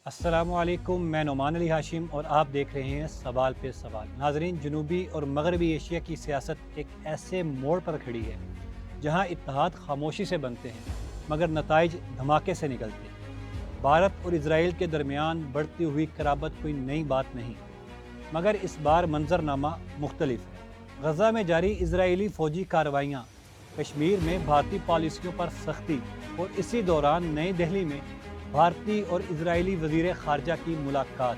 السلام علیکم، میں نعمان علی ہاشم اور آپ دیکھ رہے ہیں سوال پہ سوال۔ ناظرین، جنوبی اور مغربی ایشیا کی سیاست ایک ایسے موڑ پر کھڑی ہے جہاں اتحاد خاموشی سے بنتے ہیں مگر نتائج دھماکے سے نکلتے ہیں۔ بھارت اور اسرائیل کے درمیان بڑھتی ہوئی قرابت کوئی نئی بات نہیں، مگر اس بار منظرنامہ مختلف ہے۔ غزہ میں جاری اسرائیلی فوجی کارروائیاں، کشمیر میں بھارتی پالیسیوں پر سختی اور اسی دوران نئی دہلی میں بھارتی اور اسرائیلی وزیر خارجہ کی ملاقات۔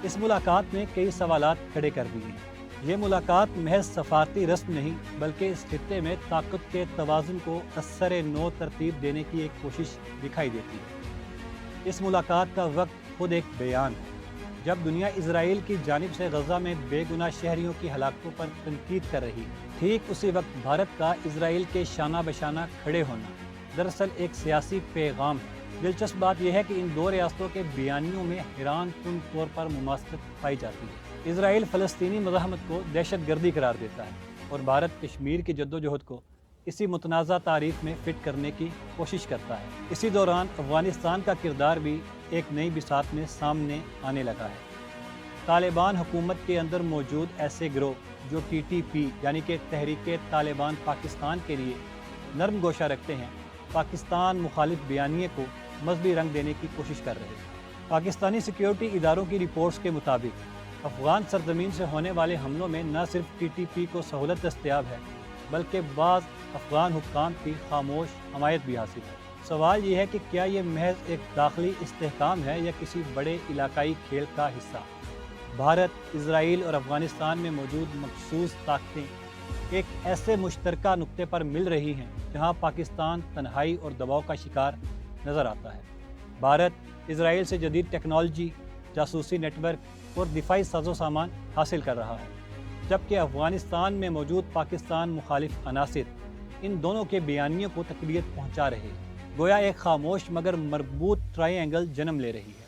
اس ملاقات نے کئی سوالات کھڑے کر دیے ہیں۔ یہ ملاقات محض سفارتی رسم نہیں بلکہ اس خطے میں طاقت کے توازن کو اثر نو ترتیب دینے کی ایک کوشش دکھائی دیتی ہے۔ اس ملاقات کا وقت خود ایک بیان ہے۔ جب دنیا اسرائیل کی جانب سے غزہ میں بے گناہ شہریوں کی ہلاکتوں پر تنقید کر رہی ہے، ٹھیک اسی وقت بھارت کا اسرائیل کے شانہ بشانہ کھڑے ہونا دراصل ایک سیاسی پیغام ہے۔ دلچسپ بات یہ ہے کہ ان دو ریاستوں کے بیانیوں میں حیران کن طور پر مماثلت پائی جاتی ہے۔ اسرائیل فلسطینی مزاحمت کو دہشت گردی قرار دیتا ہے اور بھارت کشمیر کی جدوجہد کو اسی متنازع تعریف میں فٹ کرنے کی کوشش کرتا ہے۔ اسی دوران افغانستان کا کردار بھی ایک نئی بساط میں سامنے آنے لگا ہے۔ طالبان حکومت کے اندر موجود ایسے گروہ جو TTP یعنی کہ تحریک طالبان پاکستان کے لیے نرم گوشہ رکھتے ہیں، پاکستان مخالف بیانیے کو مذہبی رنگ دینے کی کوشش کر رہے ہیں۔ پاکستانی سیکیورٹی اداروں کی رپورٹس کے مطابق افغان سرزمین سے ہونے والے حملوں میں نہ صرف TTP کو سہولت دستیاب ہے بلکہ بعض افغان حکام کی خاموش حمایت بھی حاصل ہے۔ سوال یہ ہے کہ کیا یہ محض ایک داخلی استحکام ہے یا کسی بڑے علاقائی کھیل کا حصہ؟ بھارت، اسرائیل اور افغانستان میں موجود مخصوص طاقتیں ایک ایسے مشترکہ نقطے پر مل رہی ہیں جہاں پاکستان تنہائی اور دباؤ کا شکار نظر آتا ہے۔ بھارت اسرائیل سے جدید ٹیکنالوجی، جاسوسی نیٹ ورک اور دفاعی ساز و سامان حاصل کر رہا ہے، جبکہ افغانستان میں موجود پاکستان مخالف عناصر ان دونوں کے بیانیوں کو تقویت پہنچا رہے ہیں۔ گویا ایک خاموش مگر مربوط ٹرائی اینگل جنم لے رہی ہے۔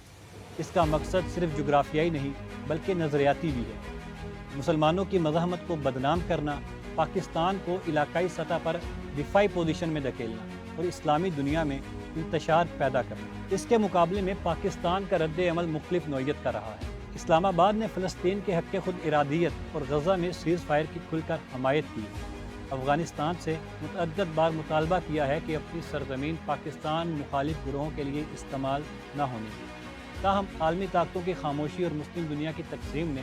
اس کا مقصد صرف جغرافیائی نہیں بلکہ نظریاتی بھی ہے۔ مسلمانوں کی مزاحمت کو بدنام کرنا، پاکستان کو علاقائی سطح پر دفاعی پوزیشن میں دھکیلنا اور اسلامی دنیا میں انتشار پیدا کرنا۔ اس کے مقابلے میں پاکستان کا رد عمل مختلف نوعیت کا رہا ہے۔ اسلام آباد نے فلسطین کے حق خود ارادیت اور غزہ میں سیز فائر کی کھل کر حمایت کی ہے۔ افغانستان سے متعدد بار مطالبہ کیا ہے کہ اپنی سرزمین پاکستان مخالف گروہوں کے لیے استعمال نہ ہونے دے۔ تاہم عالمی طاقتوں کی خاموشی اور مسلم دنیا کی تقسیم نے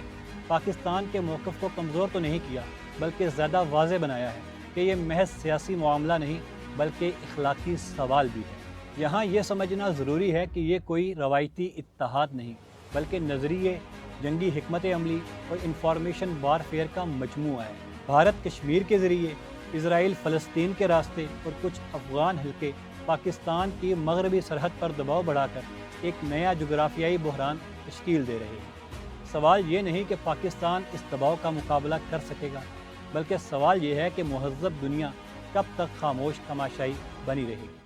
پاکستان کے موقف کو کمزور تو نہیں کیا بلکہ زیادہ واضح بنایا ہے کہ یہ محض سیاسی معاملہ نہیں بلکہ اخلاقی سوال بھی ہے۔ یہاں یہ سمجھنا ضروری ہے کہ یہ کوئی روایتی اتحاد نہیں بلکہ نظریے، جنگی حکمت عملی اور انفارمیشن وارفیئر کا مجموعہ ہے۔ بھارت کشمیر کے ذریعے، اسرائیل فلسطین کے راستے اور کچھ افغان حلقے پاکستان کی مغربی سرحد پر دباؤ بڑھا کر ایک نیا جغرافیائی بحران تشکیل دے رہے ہیں۔ سوال یہ نہیں کہ پاکستان اس دباؤ کا مقابلہ کر سکے گا بلکہ سوال یہ ہے کہ مہذب دنیا کب تک خاموش تماشائی بنی رہے گی۔